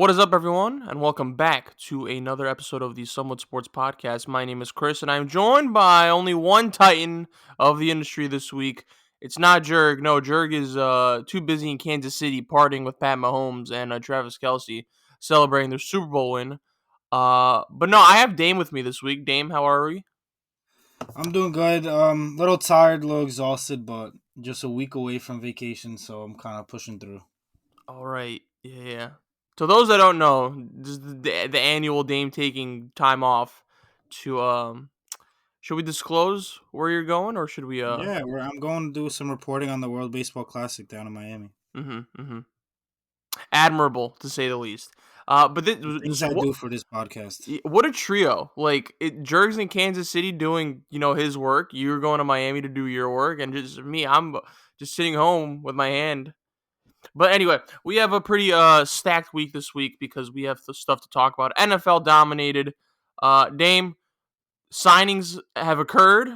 What is up, everyone, and welcome back to another episode of the Somewhat Sports Podcast. My name is Chris, and I'm joined by only one titan of the industry this week. It's not Jurg. No, Jurg is too busy in Kansas City partying with Pat Mahomes and Travis Kelce, celebrating their Super Bowl win. But no, I have Dame with me this week. Dame, how are we? I'm doing good. Little tired, a little exhausted, but just a week away from vacation, so I'm kind of pushing through. All right. Yeah. So those that don't know, this is the annual Dame taking time off to should we disclose where you're going, or should we Yeah, I'm going to do some reporting on the World Baseball Classic down in Miami. Admirable to say the least. But The things I do for this podcast. what a trio! Like Jurg's in Kansas City doing his work. You're going to Miami to do your work, and just me, I'm just sitting home with my hand. But anyway, we have a pretty stacked week this week because we have the stuff to talk about. NFL dominated. Dame, signings have occurred.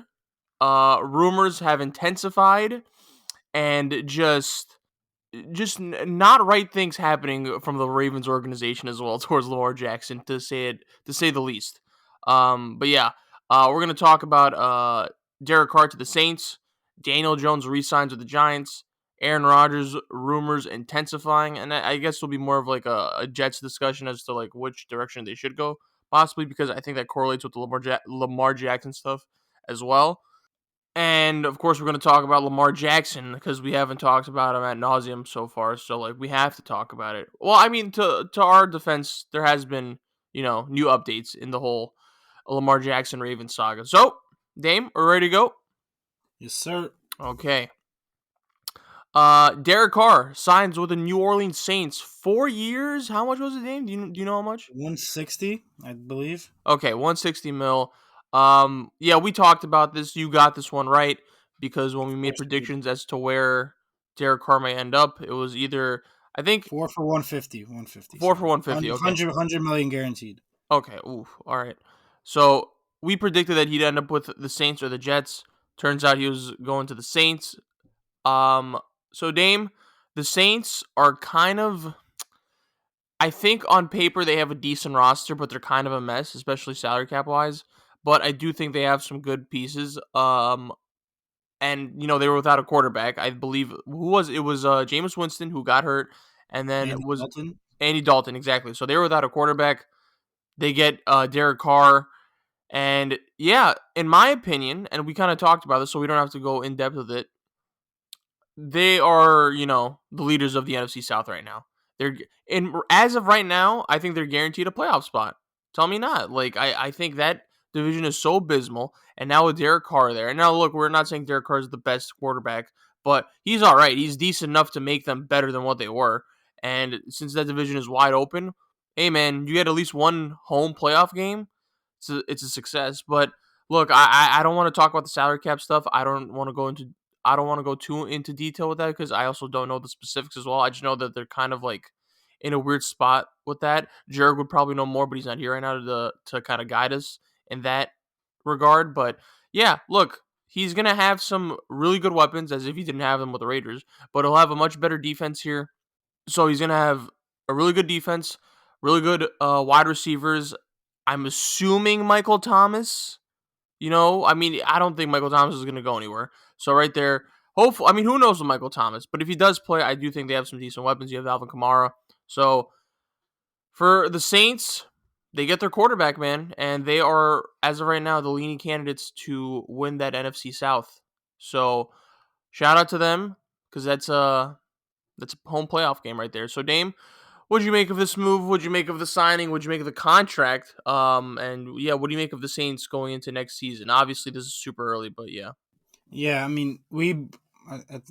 Rumors have intensified, and not right things happening from the Ravens organization as well towards Lamar Jackson, to say the least. But yeah, we're gonna talk about Derek Carr to the Saints, Daniel Jones resigns with the Giants, Aaron Rodgers rumors intensifying, and I guess it'll be more of like a Jets discussion as to like which direction they should go, possibly because I think that correlates with the Lamar Jackson stuff as well. And of course, we're going to talk about Lamar Jackson because we haven't talked about him ad nauseum so far. So, like, we have to talk about it. Well, I mean, to our defense, there has been new updates in the whole Lamar Jackson Ravens saga. So, Dame, we're ready to go. Yes, sir. Okay. Derek Carr signs with the New Orleans Saints. 4 years. How much was it, Dame? Do you know how much? 160, I believe. Okay, 160 mil. Yeah, we talked about this. You got this one right because when we made predictions as to where Derek Carr may end up, it was either I think 4 for 150. 150. 4 for 150. Okay. 100 million guaranteed. Okay. Oof. All right. So we predicted that he'd end up with the Saints or the Jets. Turns out he was going to the Saints. So Dame, the Saints are kind of. I think on paper they have a decent roster, but they're kind of a mess, especially salary cap wise. But I do think they have some good pieces. And they were without a quarterback. I believe who was it was Jameis Winston who got hurt, and then it was Dalton. Andy Dalton, exactly. So they were without a quarterback. They get Derek Carr, and yeah, in my opinion, and we kind of talked about this, so we don't have to go in depth with it. They are, the leaders of the NFC South right now. As of right now, I think they're guaranteed a playoff spot. Tell me not. Like I think that division is so abysmal, and now with Derek Carr there. And now look, we're not saying Derek Carr is the best quarterback, but he's all right. He's decent enough to make them better than what they were. And since that division is wide open, hey man, you get at least one home playoff game. It's a success. But look, I don't want to talk about the salary cap stuff. I don't want to go too into detail with that because I also don't know the specifics as well. I just know that they're kind of like in a weird spot with that. Jurg would probably know more, but he's not here right now to kind of guide us in that regard. But yeah, look, he's going to have some really good weapons as if he didn't have them with the Raiders, but he'll have a much better defense here. So he's going to have a really good defense, really good wide receivers. I'm assuming Michael Thomas. I mean, I don't think Michael Thomas is going to go anywhere. So right there, hopefully, I mean, who knows with Michael Thomas? But if he does play, I do think they have some decent weapons. You have Alvin Kamara. So for the Saints, they get their quarterback, man, and they are, as of right now, the leading candidates to win that NFC South. So shout out to them because that's a home playoff game right there. So Dame, what'd you make of this move? What'd you make of the signing? What'd you make of the contract? And yeah, what do you make of the Saints going into next season? Obviously, this is super early, but yeah. Yeah, I mean,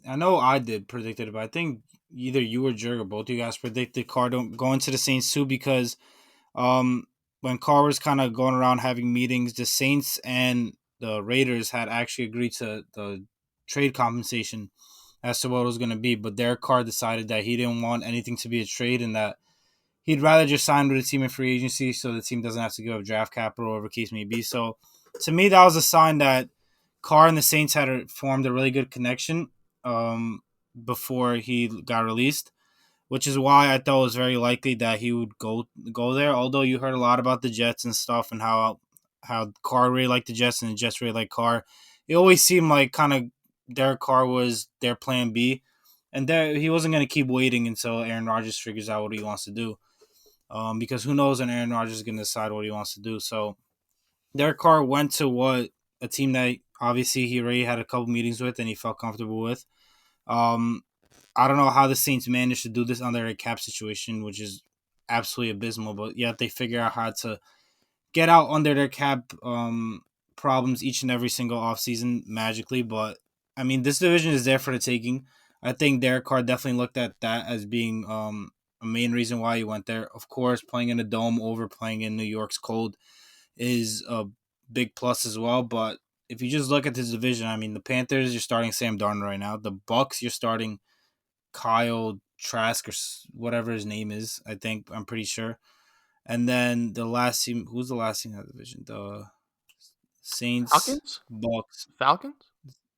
I know I did predicted it, but I think either you or Jurg or both of you guys predicted Carr don't go into the Saints too because when Carr was kind of going around having meetings, the Saints and the Raiders had actually agreed to the trade compensation as to what it was going to be, but Derek Carr decided that he didn't want anything to be a trade and that he'd rather just sign with a team in free agency so the team doesn't have to give up draft capital or whatever the case may be. So to me, that was a sign that Carr and the Saints had formed a really good connection before he got released. which is why I thought it was very likely that he would go there. Although you heard a lot about the Jets and stuff, and how Carr really liked the Jets and the Jets really liked Carr. It always seemed like kind of Derek Carr was their plan B, and there he wasn't going to keep waiting until Aaron Rodgers figures out what he wants to do. Because who knows when Aaron Rodgers is going to decide what he wants to do. So Derek Carr went to what a team that obviously he already had a couple meetings with and he felt comfortable with. Um, I don't know how the Saints managed to do this under a cap situation, which is absolutely abysmal. But yet they figure out how to get out under their cap problems each and every single offseason magically. But I mean, this division is there for the taking. I think Derek Carr definitely looked at that as being a main reason why he went there. Of course, playing in a dome over playing in New York's cold is a big plus as well. But if you just look at this division, I mean, the Panthers, you're starting Sam Darnold right now. The Bucks, you're starting Kyle Trask or whatever his name is. I'm pretty sure. And then the last team, who's the last team in that division? The Saints, Falcons? Bucks, Falcons?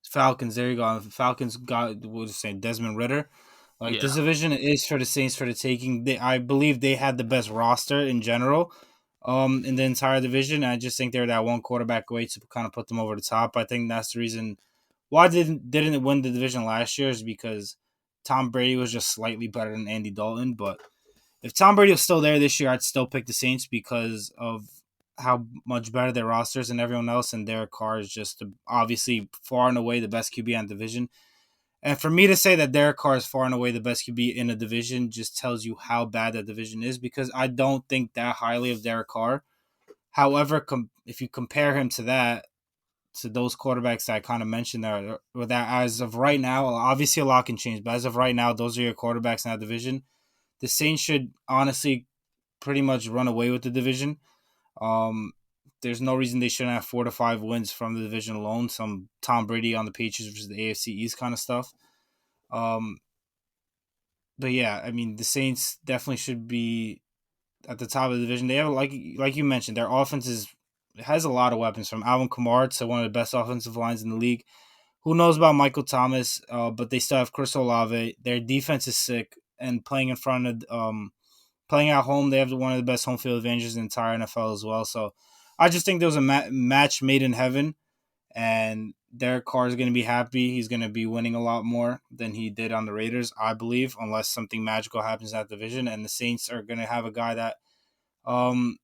Falcons. There you go. Falcons got what was saying Desmond Ritter. Like this Yeah. division is for the Saints for the taking. I believe they had the best roster in general, in the entire division. I just think they're that one quarterback away to kind of put them over the top. I think that's the reason why didn't it win the division last year is because Tom Brady was just slightly better than Andy Dalton. But if Tom Brady was still there this year, I'd still pick the Saints because of how much better their rosters and everyone else, and Derek Carr is just obviously far and away the best QB in the division. And for me to say that Derek Carr is far and away the best QB in a division just tells you how bad that division is because I don't think that highly of Derek Carr. However, if you compare him to those quarterbacks that I kind of mentioned there, or that as of right now, obviously a lot can change, but as of right now, those are your quarterbacks in that division. The Saints should honestly pretty much run away with the division. Um, there's no reason they shouldn't have 4 to 5 wins from the division alone. Some Tom Brady on the Patriots versus the AFC East kind of stuff. Um, but yeah, I mean the Saints definitely should be at the top of the division. They have like you mentioned, their offense has a lot of weapons from Alvin Kamara to one of the best offensive lines in the league. Who knows about Michael Thomas? But they still have Chris Olave. Their defense is sick, and playing in front of playing at home, they have one of the best home field advantages in the entire NFL as well. So I just think there was a match made in heaven, and Derek Carr is going to be happy. He's going to be winning a lot more than he did on the Raiders, I believe, unless something magical happens in that division. And the Saints are going to have a guy that um,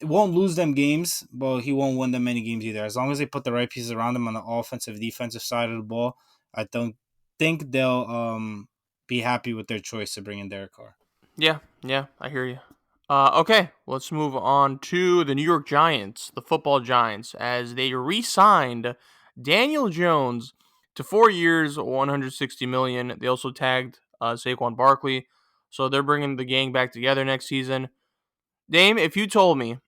won't lose them games, but he won't win them many games either. As long as they put the right pieces around him on the offensive, defensive side of the ball, I don't think they'll be happy with their choice to bring in Derek Carr. Yeah, I hear you. Okay, let's move on to the New York Giants, the football Giants, as they re-signed Daniel Jones to 4 years, $160 million. They also tagged Saquon Barkley, so they're bringing the gang back together next season. Dame, if you told me,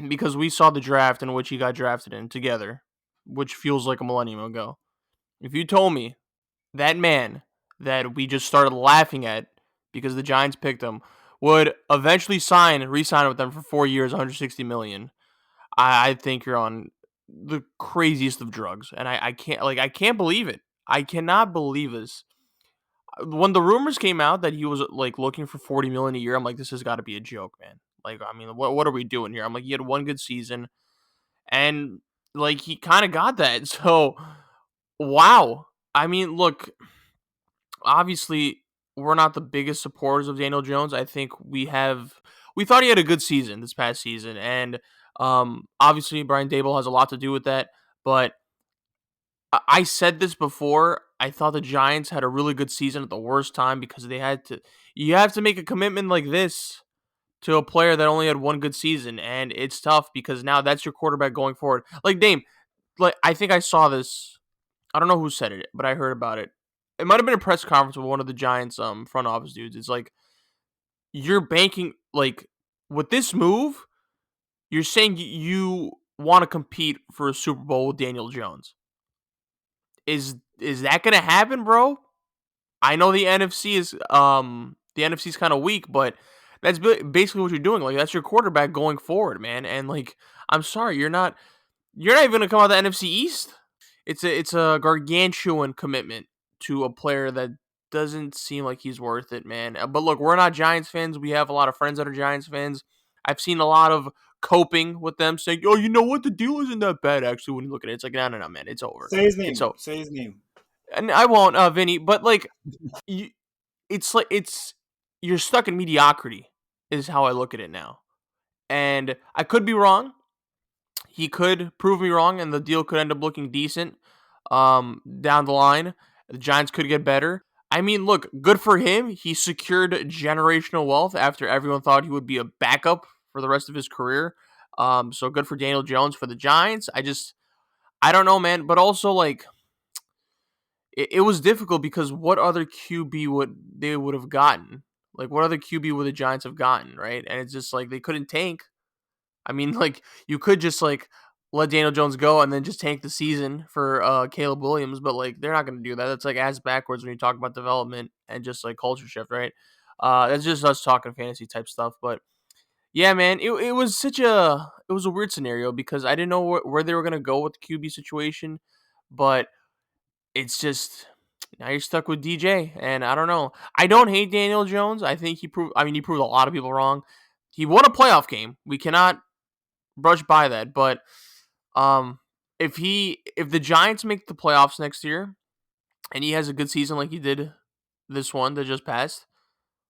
because we saw the draft in which he got drafted in together, which feels like a millennium ago, if you told me that man that we just started laughing at because the Giants picked him would eventually re-sign with them for 4 years, 160 million. I think you're on the craziest of drugs, and I can't believe it. I cannot believe this. When the rumors came out that he was like looking for 40 million a year, I'm like, this has got to be a joke, man. Like, I mean, what are we doing here? I'm like, he had one good season, and like he kind of got that. So, wow. I mean, look, obviously we're not the biggest supporters of Daniel Jones. I think we thought he had a good season this past season, and obviously Brian Dable has a lot to do with that. But I said this before. I thought the Giants had a really good season at the worst time because they had to. You have to make a commitment like this to a player that only had one good season, and it's tough because now that's your quarterback going forward. Like Dame, like I think I saw this. I don't know who said it, but I heard about it. It might have been a press conference with one of the Giants front office dudes. It's like you're banking like with this move, you're saying you want to compete for a Super Bowl with Daniel Jones. Is that gonna happen, bro? I know the NFC's kind of weak, but that's basically what you're doing. Like that's your quarterback going forward, man. And like I'm sorry, you're not even gonna come out of the NFC East. It's a gargantuan commitment to a player that doesn't seem like he's worth it, man. But look, we're not Giants fans. We have a lot of friends that are Giants fans. I've seen a lot of coping with them saying, "Oh, you know what? The deal isn't that bad actually when you look at it." It's like, "No, no, no, man. It's over." Say his It's name. so Say his name. and I won't, Vinny, but like you, it's like you're stuck in mediocrity is how I look at it now. And I could be wrong. He could prove me wrong, and the deal could end up looking decent down the line. The Giants could get better. I mean, look, good for him. He secured generational wealth after everyone thought he would be a backup for the rest of his career. So good for Daniel Jones for the Giants. I don't know, man. But also, like, it was difficult because what other QB would have gotten? Like, what other QB would the Giants have gotten, right? And it's just like they couldn't tank. I mean, like you could just like let Daniel Jones go and then just tank the season for Caleb Williams, but like they're not going to do that. That's like ass backwards when you talk about development and just like culture shift, right? That's just us talking fantasy type stuff. But yeah, man, it was it was a weird scenario because I didn't know where they were going to go with the QB situation, but it's just now you're stuck with DJ, and I don't know. I don't hate Daniel Jones. I think he proved. I mean, he proved a lot of people wrong. He won a playoff game. We cannot brush by that. But um, if the Giants make the playoffs next year and he has a good season like he did this one that just passed,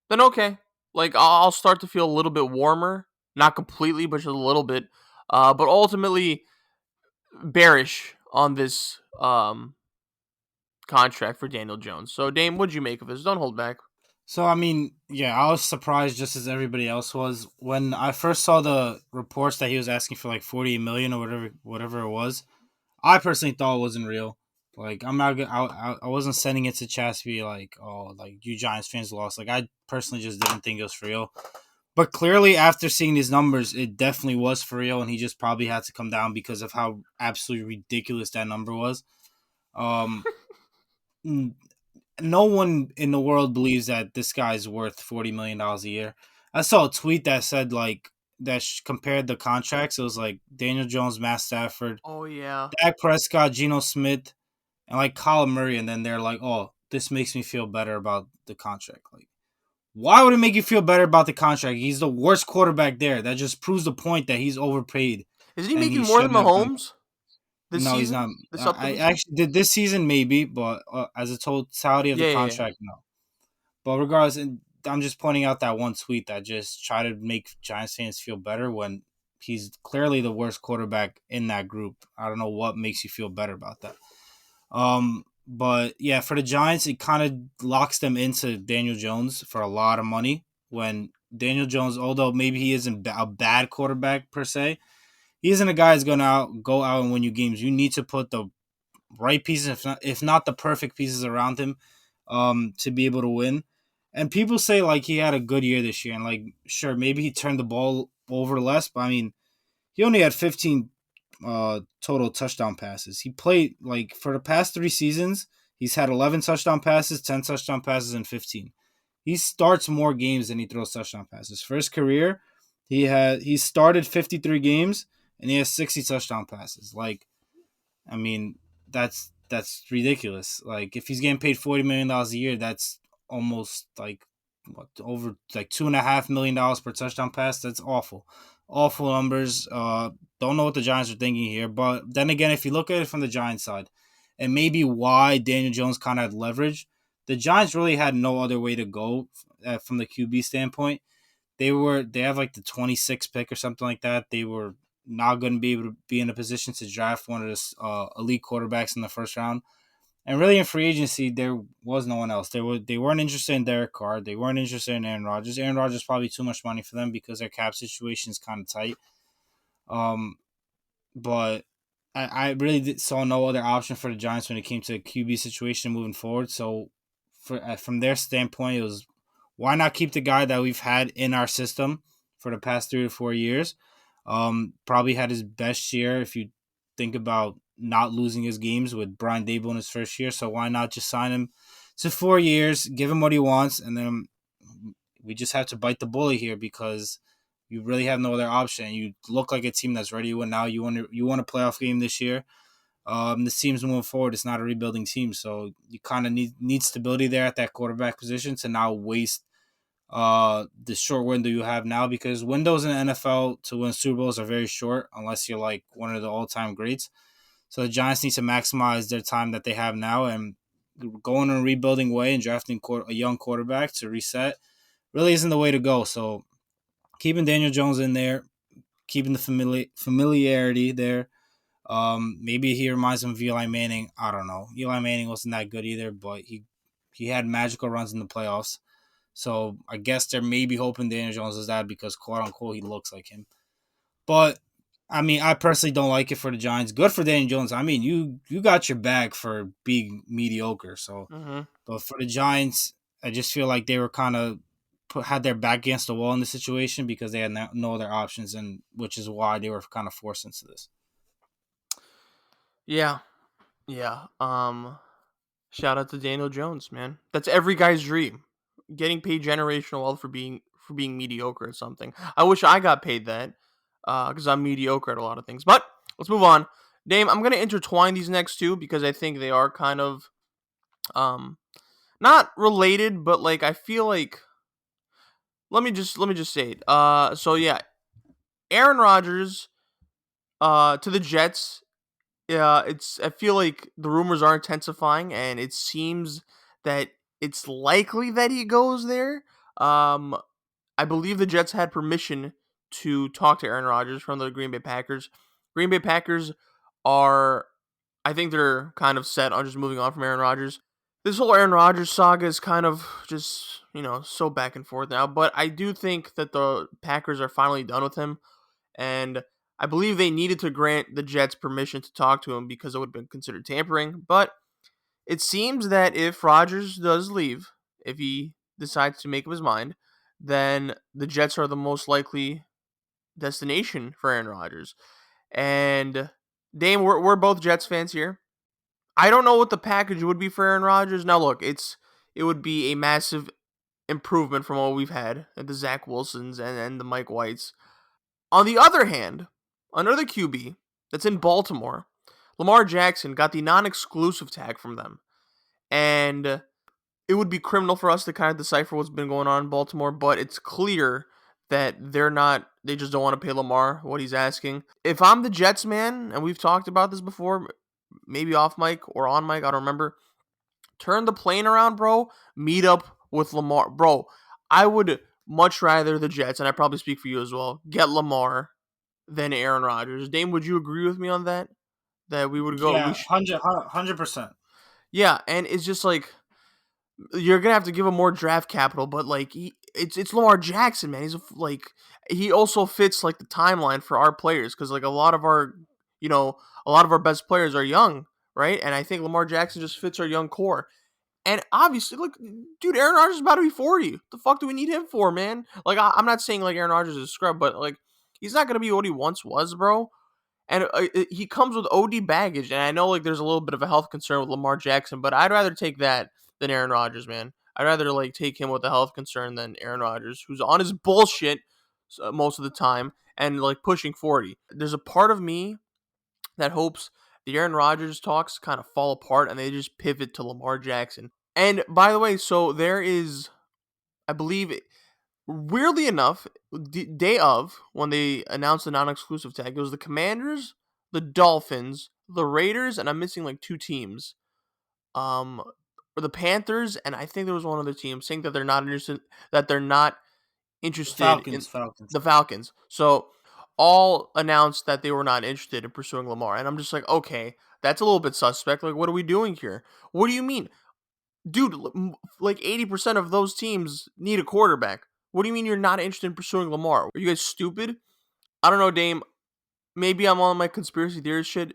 then okay. Like I'll start to feel a little bit warmer, not completely, but just a little bit. But ultimately bearish on this contract for Daniel Jones. So Dame, what'd you make of this? Don't hold back. So I mean, yeah, I was surprised just as everybody else was when I first saw the reports that he was asking for like 48 million or whatever it was. I personally thought it wasn't real. Like I'm not gonna, I wasn't sending it to Chas to be like, oh, like you Giants fans lost. Like I personally just didn't think it was for real. But clearly, after seeing these numbers, it definitely was for real, and he just probably had to come down because of how absolutely ridiculous that number was. Um, no one in the world believes that this guy's worth $40 million a year. I saw a tweet that said like compared the contracts. It was like Daniel Jones, Matt Stafford, Oh yeah. Dak Prescott, Geno Smith, and like Kyler Murray, and then they're like, "Oh, this makes me feel better about the contract." Like, why would it make you feel better about the contract? He's the worst quarterback there. That just proves the point that he's overpaid Isn't he and he making more than shouldn't have done. Mahomes this No, he's season? not. This I upcoming season? actually did this season maybe, but as a totality of the Yeah, yeah, yeah. contract, no. But regardless, I'm just pointing out that one tweet that just tried to make Giants fans feel better when he's clearly the worst quarterback in that group. I don't know what makes you feel better about that. But yeah, for the Giants, it kind of locks them into Daniel Jones for a lot of money. When Daniel Jones, although maybe he isn't a bad quarterback per se, he isn't a guy that's going to go out and win you games. You need to put the right pieces, if not the perfect pieces around him, to be able to win. And people say like he had a good year this year, and like sure maybe he turned the ball over less, but I mean he only had 15 total touchdown passes. He played like for the past 3 seasons, he's had 11 touchdown passes, 10 touchdown passes, and 15. He starts more games than he throws touchdown passes. For his career, he started 53 games and he has 60 touchdown passes. Like I mean, that's ridiculous. Like if he's getting paid $40 million a year, that's almost like what over like $2.5 million per touchdown pass. That's awful, awful numbers. Don't know what the Giants are thinking here, but then again, if you look at it from the Giants side, and maybe why Daniel Jones kind of had leverage, the Giants really had no other way to go from the QB standpoint. They have like the 26th pick or something like that. They were not going to be able to be in a position to draft one of the elite quarterbacks in the first round. And really, in free agency, there was no one else. They weren't interested in Derek Carr. They weren't interested in Aaron Rodgers. Aaron Rodgers is probably too much money for them because their cap situation is kind of tight. Um, but I really saw no other option for the Giants when it came to the QB situation moving forward. So, from their standpoint, it was why not keep the guy that we've had in our system for the past 3 to 4 years? Probably had his best year if you think about not losing his games with Brian Dable in his first year. So why not just sign him to 4 years, give him what he wants, and then we just have to bite the bullet here because you really have no other option. You look like a team that's ready to win now. You won a playoff game this year. This team's moving forward. It's not a rebuilding team, so you kind of need stability there at that quarterback position to not waste the short window you have now, because windows in the NFL to win Super Bowls are very short unless you're like one of the all-time greats. So the Giants need to maximize their time that they have now and going in a rebuilding way and drafting a young quarterback to reset really isn't the way to go. So keeping Daniel Jones in there, keeping the familiarity there. Maybe he reminds him of Eli Manning. I don't know. Eli Manning wasn't that good either, but he had magical runs in the playoffs. So I guess they're maybe hoping Daniel Jones is that because quote unquote he looks like him. But I mean, I personally don't like it for the Giants. Good for Daniel Jones. I mean, you got your bag for being mediocre. So, Mm-hmm. but for the Giants, I just feel like they were kind of had their back against the wall in the situation because they had no other options, and which is why they were kind of forced into this. Yeah. Yeah. Shout out to Daniel Jones, man. That's every guy's dream. Getting paid generational wealth for being mediocre at something. I wish I got paid that because I'm mediocre at a lot of things. But let's move on. Dame, I'm gonna intertwine these next two because I think they are kind of um not related, but like I feel like let me just say it. So yeah, Aaron Rodgers to the Jets. Yeah, I feel like the rumors are intensifying, and it seems that it's likely that he goes there. Um, I believe the Jets had permission to talk to Aaron Rodgers from the Green Bay Packers. Green Bay Packers are, I think they're kind of set on just moving on from Aaron Rodgers. This whole Aaron Rodgers saga is kind of just, so back and forth now, but I do think that the Packers are finally done with him, and I believe they needed to grant the Jets permission to talk to him because it would have been considered tampering, but it seems that if Rodgers does leave, if he decides to make up his mind, then the Jets are the most likely destination for Aaron Rodgers. And Dame, we're both Jets fans here. I don't know what the package would be for Aaron Rodgers. Now, look, it would be a massive improvement from what we've had at the Zach Wilsons and the Mike Whites. On the other hand, another QB that's in Baltimore, Lamar Jackson got the non-exclusive tag from them, and it would be criminal for us to kind of decipher what's been going on in Baltimore, but it's clear that they just don't want to pay Lamar what he's asking. If I'm the Jets, man, and we've talked about this before, maybe off mic or on mic, I don't remember, turn the plane around, bro, meet up with Lamar. Bro, I would much rather the Jets, and I probably speak for you as well, get Lamar than Aaron Rodgers. Dame, would you agree with me on that? That we would go, Yeah, 100%. yeah, and it's just like, you're gonna have to give him more draft capital, but like it's Lamar Jackson, man. Like he also fits like the timeline for our players because like you know, a lot of our best players are young, right? And I think Lamar Jackson just fits our young core. And obviously, look, dude, Aaron Rodgers is about to be 40. The fuck do we need him for, man? Like I'm not saying like Aaron Rodgers is a scrub, but like he's not gonna be what he once was, bro. And he comes with OD baggage, and I know like there's a little bit of a health concern with Lamar Jackson, but I'd rather take that than Aaron Rodgers, man. I'd rather like take him with a health concern than Aaron Rodgers, who's on his bullshit most of the time and like pushing 40. There's a part of me that hopes the Aaron Rodgers talks kind of fall apart and they just pivot to Lamar Jackson. And by the way, so there is, I believe, weirdly enough, the day of when they announced the non-exclusive tag, it was the Commanders, the Dolphins, the Raiders, and I'm missing like two teams. Um, or the Panthers, and I think there was one other team saying that they're not interested. That they're not interested in Falcons. the Falcons. So all announced that they were not interested in pursuing Lamar, and I'm just like, okay, that's a little bit suspect. Like, what are we doing here? What do you mean? Dude, like 80% of those teams need a quarterback. What do you mean you're not interested in pursuing Lamar? Are you guys stupid? I don't know, Dame. Maybe I'm on my conspiracy theory shit.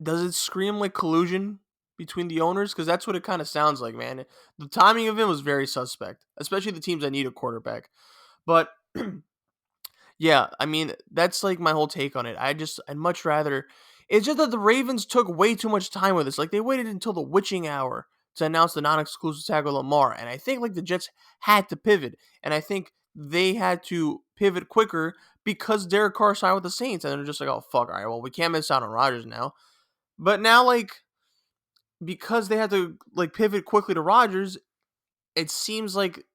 Does it scream like collusion between the owners? Because that's what it kind of sounds like, man. The timing of it was very suspect, especially the teams that need a quarterback. But yeah, I mean, that's like my whole take on it. I'd much rather. It's just that the Ravens took way too much time with this. Like, they waited until the witching hour to announce the non exclusive tag with Lamar. And I think, like, the Jets had to pivot. And I think they had to pivot quicker because Derek Carr signed with the Saints. And they're just like, oh, fuck, all right, well, we can't miss out on Rodgers now. But now, like, because they had to like pivot quickly to Rodgers, it seems like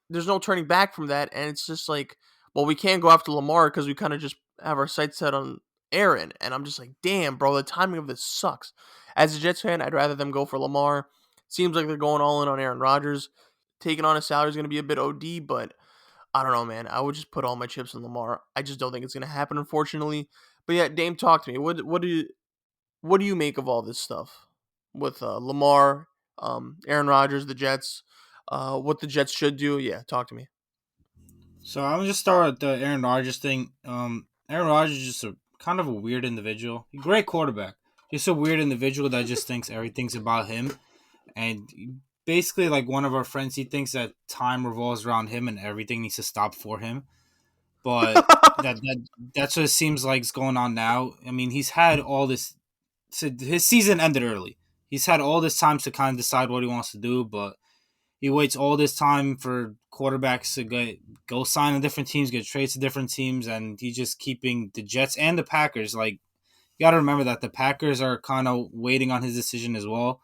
there's no turning back from that, and it's just like, well, we can't go after Lamar because we kind of just have our sights set on Aaron, and I'm just like, damn, bro, the timing of this sucks. As a Jets fan, I'd rather them go for Lamar. Seems like they're going all in on Aaron Rodgers. Taking on a salary is going to be a bit OD, but I don't know, man. I would just put all my chips in Lamar. I just don't think it's going to happen, unfortunately. But yeah, Dame, talk to me. What do you make of all this stuff with Lamar, Aaron Rodgers, the Jets, what the Jets should do? Yeah, talk to me. So I'm gonna just start with the Aaron Rodgers thing. Aaron Rodgers is just a kind of a weird individual. Great quarterback, just a weird individual that just thinks everything's about him. And basically, like one of our friends, he thinks that time revolves around him and everything needs to stop for him. But that's what it seems like is going on now. I mean, he's had all this. So his season ended early. He's had all this time to kind of decide what he wants to do, but he waits all this time for quarterbacks to go sign to different teams, get trades to different teams, and he's just keeping the Jets and the Packers. Like, you got to remember that the Packers are kind of waiting on his decision as well.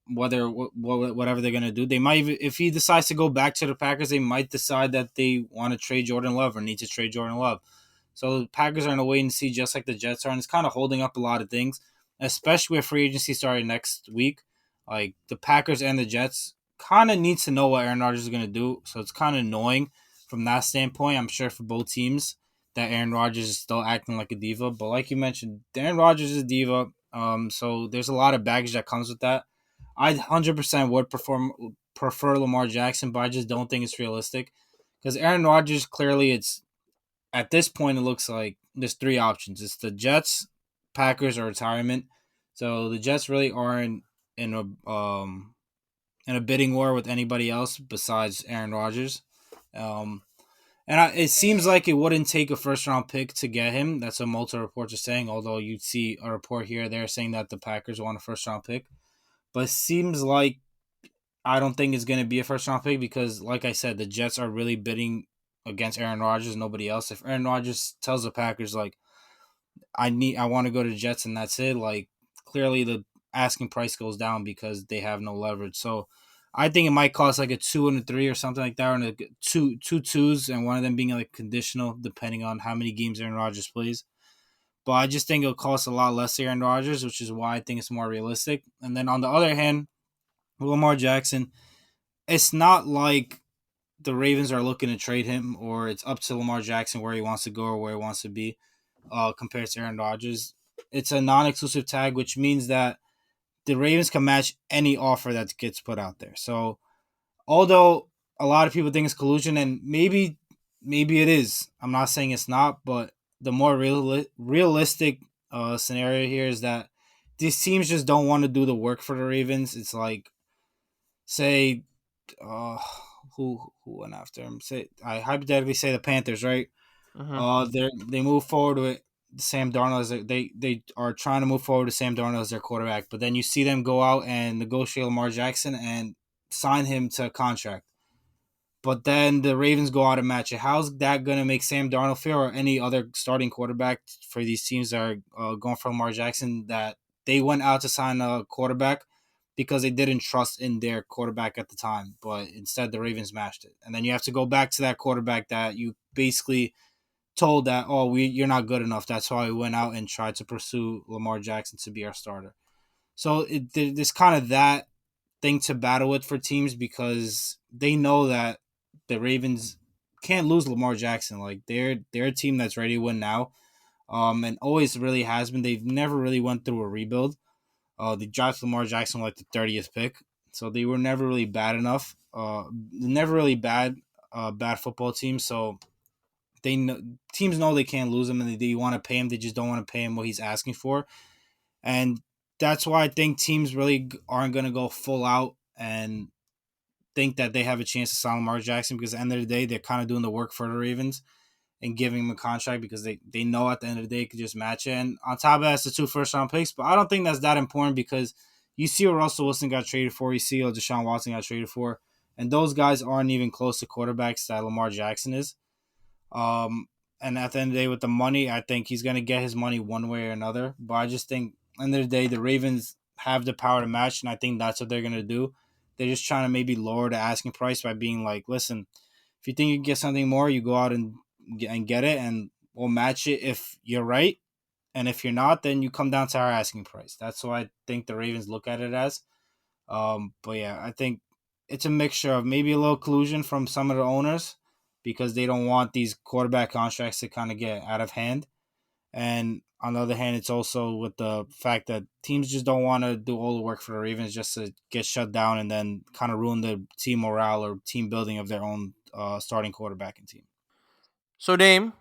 Whatever they're gonna do, they might even, if he decides to go back to the Packers, they might decide that they want to trade Jordan Love or need to trade Jordan Love. So the Packers are in a wait and see, just like the Jets are, and it's kind of holding up a lot of things, especially with free agency starting next week. Like the Packers and the Jets kind of needs to know what Aaron Rodgers is going to do. So it's kind of annoying from that standpoint. I'm sure for both teams that Aaron Rodgers is still acting like a diva. But like you mentioned, Aaron Rodgers is a diva. So there's a lot of baggage that comes with that. I 100% would prefer Lamar Jackson, but I just don't think it's realistic. Because Aaron Rodgers, clearly, it's at this point, it looks like there's three options. It's the Jets, Packers, or retirement. So the Jets really aren't in a bidding war with anybody else besides Aaron Rodgers. Um, it seems like it wouldn't take a first round pick to get him. That's what multiple reports are saying, although you'd see a report here or there saying that the Packers want a first round pick. But it seems like I don't think it's going to be a first round pick because, like I said, the Jets are really bidding against Aaron Rodgers, nobody else. If Aaron Rodgers tells the Packers, like, I want to go to the Jets and that's it, like, clearly the asking price goes down because they have no leverage. So I think it might cost like a 2 and a 3 or something like that, or a two twos, and one of them being like conditional depending on how many games Aaron Rodgers plays. But I just think it'll cost a lot less to Aaron Rodgers, which is why I think it's more realistic. And then on the other hand, Lamar Jackson, it's not like the Ravens are looking to trade him or it's up to Lamar Jackson where he wants to go or where he wants to be compared to Aaron Rodgers. It's a non-exclusive tag, which means that the Ravens can match any offer that gets put out there. So although a lot of people think it's collusion, and maybe it is, I'm not saying it's not, but the more realistic scenario here is that these teams just don't want to do the work for the Ravens. It's like, say, uh, who went after him? Say, I hypothetically say the Panthers, right? Mm-hmm. They move forward with Sam Darnold as they are trying to move forward with Sam Darnold as their quarterback, but then you see them go out and negotiate Lamar Jackson and sign him to a contract. But then the Ravens go out and match it. How's that going to make Sam Darnold feel, or any other starting quarterback for these teams that are going for Lamar Jackson, that they went out to sign a quarterback because they didn't trust in their quarterback at the time, but instead the Ravens matched it. And then you have to go back to that quarterback that you basically told that, oh, you're not good enough. That's why we went out and tried to pursue Lamar Jackson to be our starter. So there's kind of that thing to battle with for teams because they know that the Ravens can't lose Lamar Jackson. Like they're a team that's ready to win now, and always really has been. They've never really went through a rebuild. They drafted Lamar Jackson like the 30th pick, so they were never really bad enough. Never really bad football team. So they know, teams know they can't lose him, and they want to pay him. They just don't want to pay him what he's asking for, and that's why I think teams really aren't going to go full out and think that they have a chance to sign Lamar Jackson, because at the end of the day, they're kind of doing the work for the Ravens and giving him a contract because they know at the end of the day it could just match it. And on top of that, it's the 2 first-round picks, but I don't think that's that important because you see what Russell Wilson got traded for, you see what Deshaun Watson got traded for, and those guys aren't even close to quarterbacks that Lamar Jackson is. And at the end of the day, with the money, I think he's going to get his money one way or another. But I just think end of the day, the Ravens have the power to match, and I think that's what they're gonna do. They're just trying to maybe lower the asking price by being like, listen, if you think you can get something more, you go out and get it, and we'll match it if you're right. And if you're not, then you come down to our asking price. That's what I think the Ravens look at it as. But yeah, I think it's a mixture of maybe a little collusion from some of the owners because they don't want these quarterback contracts to kind of get out of hand. And on the other hand, it's also with the fact that teams just don't want to do all the work for the Ravens just to get shut down and then kind of ruin the team morale or team building of their own starting quarterback and team. So Dame,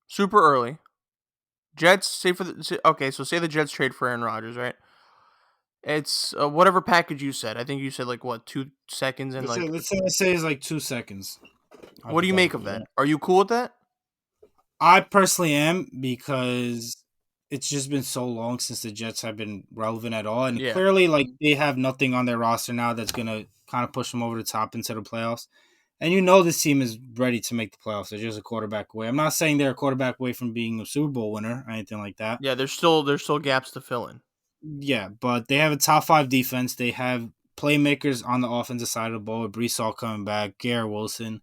super early. Jets say for the okay. So say the Jets trade for Aaron Rodgers, right? It's whatever package you said. I think you said like what 2 seconds and like. Let's say it's like 2 seconds, What do you make of hypothetically. that? Right? Are you cool with that? I personally am because it's just been so long since the Jets have been relevant at all, and Yeah. clearly, like they have nothing on their roster now that's gonna kind of push them over the top into the playoffs. And you know this team is ready to make the playoffs. They're just a quarterback away. I'm not saying they're a quarterback away from being a Super Bowl winner or anything like that. Yeah, there's still gaps to fill in. Yeah, but they have a top five defense. They have playmakers on the offensive side of the ball. Brees Hall coming back, Garrett Wilson,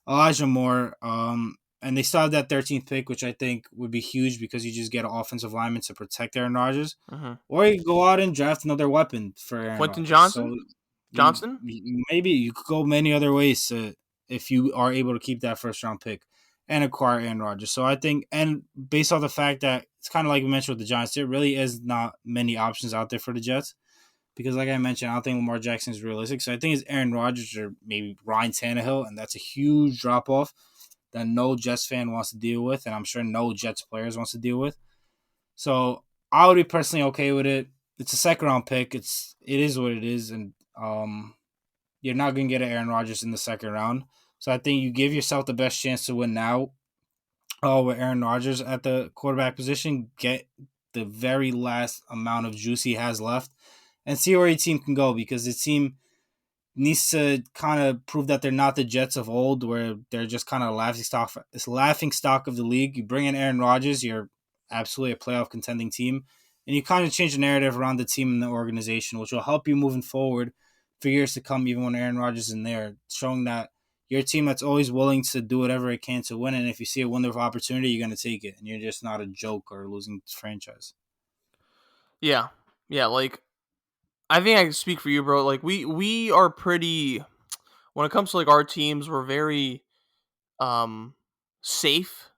Elijah Moore, and they still have that 13th pick, which I think would be huge because you just get an offensive lineman to protect Aaron Rodgers, Mm-hmm. or you go out and draft another weapon for Aaron Quentin Rodgers. So Johnson, Johnston. maybe you could go many other ways if you are able to keep that first round pick and acquire Aaron Rodgers. So I think, and based off the fact that it's kind of like we mentioned with the Giants, there really is not many options out there for the Jets. Because, like I mentioned, I don't think Lamar Jackson is realistic. So I think it's Aaron Rodgers or maybe Ryan Tannehill, and that's a huge drop off that no Jets fan wants to deal with, and I'm sure no Jets players wants to deal with. So I would be personally okay with it. It's a second round pick. It is what it is, and you're not gonna get an Aaron Rodgers in the second round. So I think you give yourself the best chance to win now. With Aaron Rodgers at the quarterback position, get the very last amount of juice he has left, and see where your team can go because the team needs to kind of prove that they're not the Jets of old, where they're just kind of laughing stock of the league. You bring in Aaron Rodgers, you're absolutely a playoff contending team, and you kind of change the narrative around the team and the organization, which will help you moving forward for years to come, even when Aaron Rodgers is in there, showing that you're a team that's always willing to do whatever it can to win, and if you see a window of opportunity, you're going to take it, and you're just not a joke or a losing franchise. Yeah, yeah. Like I think I can speak for you, bro. Like we are pretty when it comes to like our teams, we're very um safe.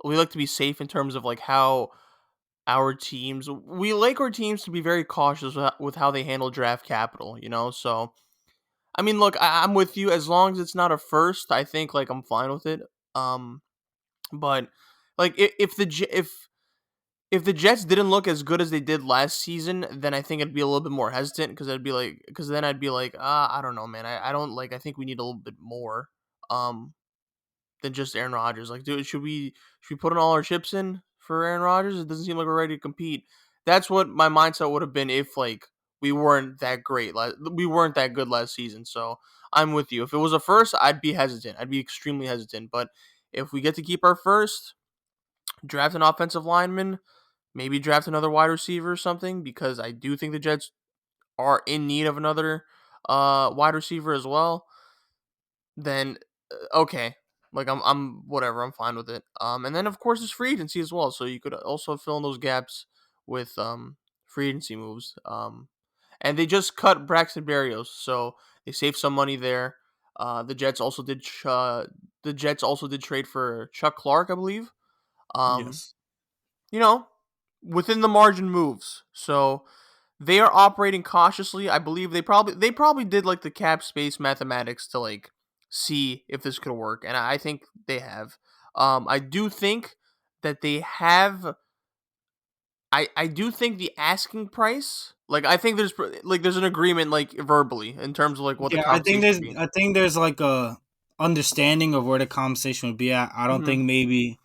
We like to be safe in terms of like how our teams. We like our teams to be very cautious with how they handle draft capital. So I mean, look, I'm with you as long as it's not a first. I think like I'm fine with it. Um, but like if the Jets didn't look as good as they did last season, then I think I'd be a little bit more hesitant because then I'd be like, I don't know, man. I don't like. I think we need a little bit more um than just Aaron Rodgers. Like, dude, should we put in all our chips in for Aaron Rodgers? It doesn't seem like we're ready to compete. That's what my mindset would have been if like we weren't that great. We weren't that good last season. So I'm with you. If it was a first, I'd be hesitant. I'd be extremely hesitant. But if we get to keep our first, draft an offensive lineman, maybe draft another wide receiver or something, because I do think the Jets are in need of another wide receiver as well, then okay. Like I'm whatever, I'm fine with it. And then of course it's free agency as well. So you could also fill in those gaps with free agency moves. And they just cut Braxton Berrios, so they saved some money there. The Jets also did trade for Chuck Clark, I believe. Um, Yes. you know, within the margin moves. So they are operating cautiously. I believe they probably did like the cap space mathematics to like see if this could work, and I think they have. I do think that they have. I do think the asking price, like I think there's an agreement like verbally in terms of like what the Yeah, I think compensation there's would be. I think there's like a understanding of where the conversation would be at. I don't Mm-hmm. think maybe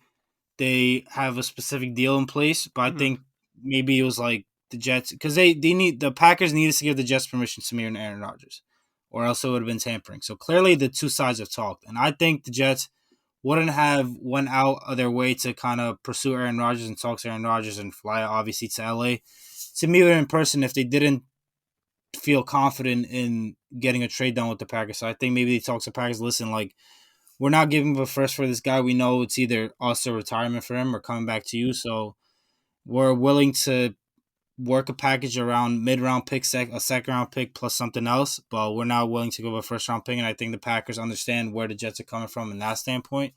they have a specific deal in place, but I Mm-hmm. think maybe it was like the Jets because they need the Packers needed to give the Jets permission to mirror Aaron Rodgers, or else it would have been tampering. So clearly the two sides have talked, and I think the Jets wouldn't have went out of their way to kind of pursue Aaron Rodgers and talk to Aaron Rodgers and fly obviously to LA to meet with him in person if they didn't feel confident in getting a trade done with the Packers. So I think maybe they talk to Packers. Listen, like we're not giving up a first for this guy. We know it's either us or retirement for him or coming back to you. So we're willing to work a package around mid-round pick, a second-round pick plus something else, but we're not willing to give a first-round pick. And I think the Packers understand where the Jets are coming from in that standpoint.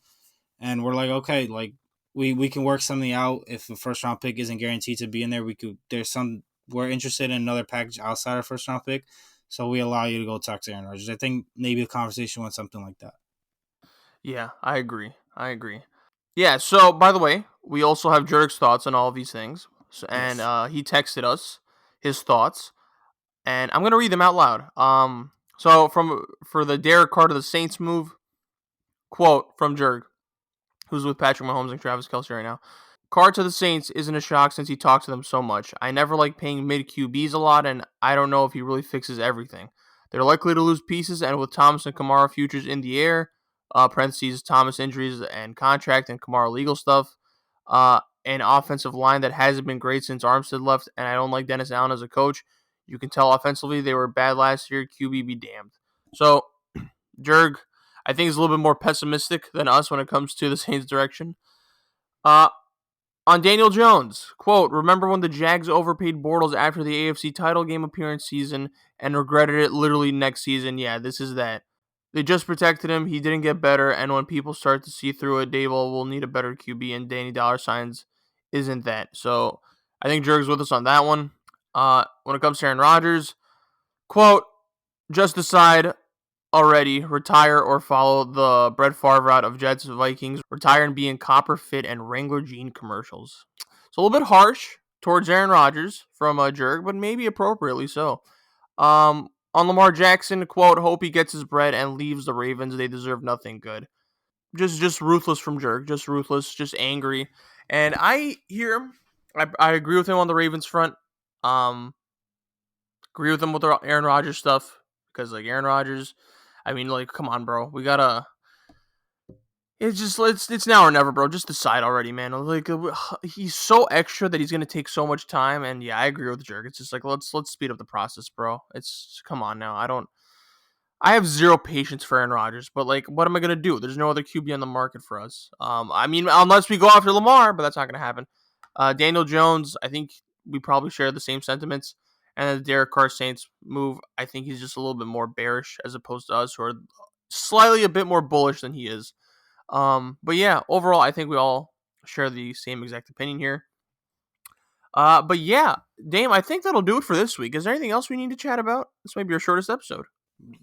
And we're like, okay, like we can work something out. If the first-round pick isn't guaranteed to be in there, we're interested in another package outside our first-round pick, so we allow you to go talk to Aaron Rodgers. I think maybe the conversation went something like that. Yeah, I agree. Yeah, so by the way, we also have Jurg's thoughts on all of these things. And Yes. he texted us his thoughts, and I'm gonna read them out loud. So for the Derek Carr to the Saints move, quote from Jurg, who's with Patrick Mahomes and Travis Kelce right now. Carr to the Saints isn't a shock since he talked to them so much. I never like paying mid QBs a lot, and I don't know if he really fixes everything. They're likely to lose pieces, and with Thomas and Kamara futures in the air, parentheses Thomas injuries and contract and Kamara legal stuff, an offensive line that hasn't been great since Armstead left, and I don't like Dennis Allen as a coach. You can tell offensively they were bad last year. QB be damned. So, Jurg, I think is a little bit more pessimistic than us when it comes to the Saints' direction. Uh, on Daniel Jones, quote, remember when the Jags overpaid Bortles after the AFC title game appearance season and regretted it literally next season? Yeah, this is that. They just protected him. He didn't get better. And when people start to see through it, Dable will need a better QB, and Danny Dollar Signs isn't that. So I think Jurg's with us on that one. When it comes to Aaron Rodgers, quote, just decide already, retire or follow the Brett Favre route of Jets Vikings, retire and be in Copper Fit and Wrangler Jean commercials. It's a little bit harsh towards Aaron Rodgers from Jurg, but maybe appropriately so. On Lamar Jackson, quote, hope he gets his bread and leaves the Ravens. They deserve nothing good. Just ruthless from Jurg. Just ruthless, just angry. And I hear him. I agree with him on the Ravens front. Agree with him with the Aaron Rodgers stuff. Because, like, Aaron Rodgers, I mean, like, come on, bro. We gotta. It's now or never, bro. Just decide already, man. Like he's so extra that he's gonna take so much time, and yeah, I agree with Jurg. It's just like let's speed up the process, bro. It's come on now. I have zero patience for Aaron Rodgers, but like, what am I gonna do? There's no other QB on the market for us. I mean, unless we go after Lamar, but that's not gonna happen. Daniel Jones, I think we probably share the same sentiments. And the Derek Carr Saints move, I think he's just a little bit more bearish as opposed to us, who are slightly a bit more bullish than he is. But yeah, overall, I think we all share the same exact opinion here. But yeah, Dame, I think that'll do it for this week. Is there anything else we need to chat about? This might be our shortest episode.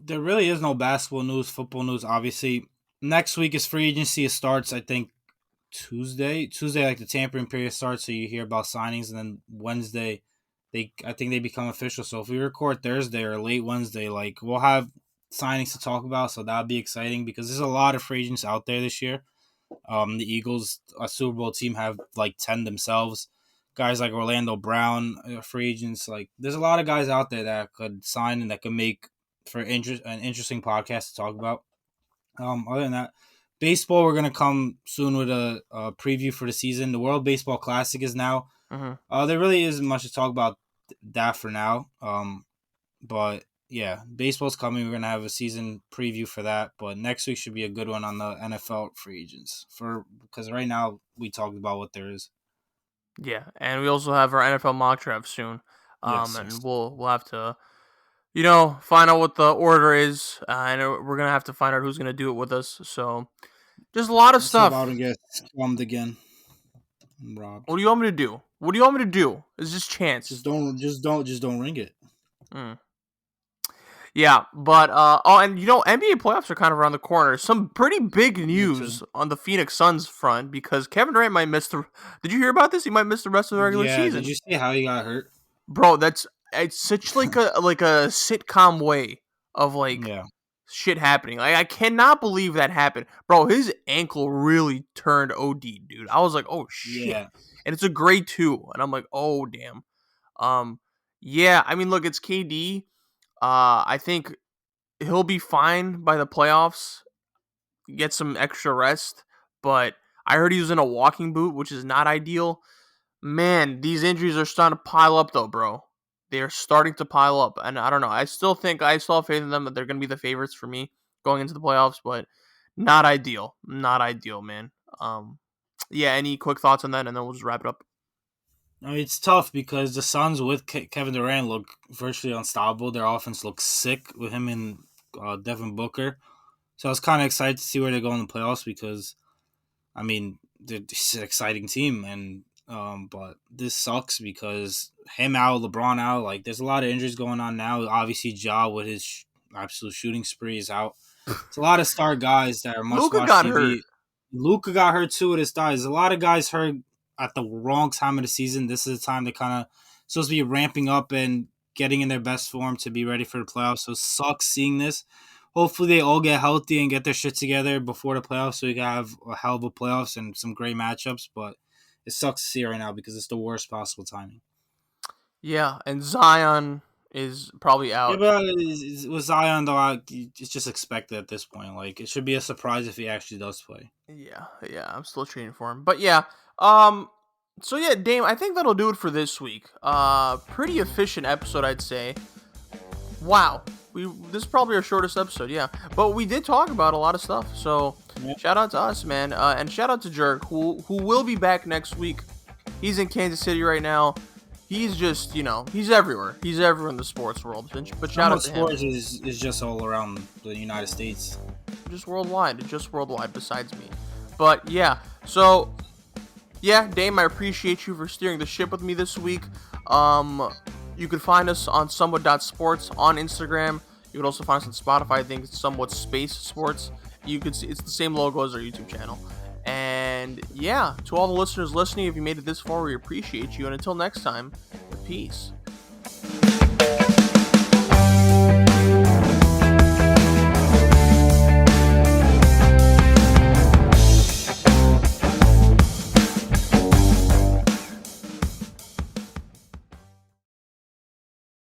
There really is no basketball news, football news. Obviously, next week is free agency. It starts, I think, Tuesday. Tuesday, like the tampering period starts, so you hear about signings, and then Wednesday, I think they become official. So if we record Thursday or late Wednesday, like we'll have signings to talk about. So that'll be exciting because there's a lot of free agents out there this year. The Eagles, a Super Bowl team, have like 10 themselves. Guys like Orlando Brown, free agents. Like there's a lot of guys out there that could sign and that could make for an interesting podcast to talk about. Other than that, baseball, we're gonna come soon with a preview for the season. The World Baseball Classic is now. Mm-hmm. There really isn't much to talk about that for now. But yeah, baseball's coming. We're gonna have a season preview for that. But next week should be a good one on the NFL free agents because right now we talked about what there is. Yeah, and we also have our NFL mock draft soon. Yes, And yes. we'll have to, find out what the order is, and we're gonna have to find out who's gonna do it with us. So, just a lot of So about to stuff. get scummed again, and What robbed. do you want me to do? What do you want me to do? It's just chance. Just don't ring it. Mm. Yeah, but and NBA playoffs are kind of around the corner. Some pretty big Me too. news on the Phoenix Suns front because Kevin Durant might miss the. Did you hear about this? He might miss the rest of the regular Yeah, did season, you see how he got hurt? bro. It's such like a sitcom way of like Yeah, shit happening. Like I cannot believe that happened, bro. His ankle really turned OD, dude. I was like, oh shit, yeah, and it's a grade 2, and I'm like, oh damn. Um, yeah, I mean, look, it's KD. I think he'll be fine by the playoffs. Get some extra rest, but I heard he was in a walking boot, which is not ideal. Man, these injuries are starting to pile up, though, bro. They are starting to pile up, and I don't know. I still have faith in them that they're going to be the favorites for me going into the playoffs, but not ideal. Not ideal, man. Um, yeah. Any quick thoughts on that, and then we'll just wrap it up. I mean, it's tough because the Suns with Kevin Durant look virtually unstoppable. Their offense looks sick with him and Devin Booker. So I was kind of excited to see where they go in the playoffs because, I mean, it's an exciting team, and but this sucks because him out, LeBron out. Like, there's a lot of injuries going on now. Obviously, Ja with his absolute shooting spree is out. It's a lot of star guys that are must Luca watch got hurt. TV. Luca got hurt too with his thighs. A lot of guys hurt at the wrong time of the season. This is the time to kind of supposed to be ramping up and getting in their best form to be ready for the playoffs. So it sucks seeing this. Hopefully they all get healthy and get their shit together before the playoffs so we can have a hell of a playoffs and some great matchups. But it sucks to see right now because it's the worst possible timing. Yeah, and Zion is probably Yeah, out. but with Zion though, it's just expected at this point. Like it should be a surprise if he actually does play. Yeah, I'm still cheering for him. But yeah, um, so yeah, Dame, I think that'll do it for this week. Pretty efficient episode, I'd say. Wow, this is probably our shortest episode, yeah. But we did talk about a lot of stuff. So Yeah. shout out to us, man, and shout out to Jurg, who will be back next week. He's in Kansas City right now. He's just, he's everywhere. He's everywhere in the sports world. But shout out to him. Sports is just all around the United States. Just worldwide. Besides me. But yeah, so yeah, Dame, I appreciate you for steering the ship with me this week. You can find us on somewhat.sports on Instagram. You can also find us on Spotify. I think it's somewhat space sports. You can see it's the same logo as our YouTube channel. And yeah, to all the listeners listening, if you made it this far, we appreciate you. And until next time, peace.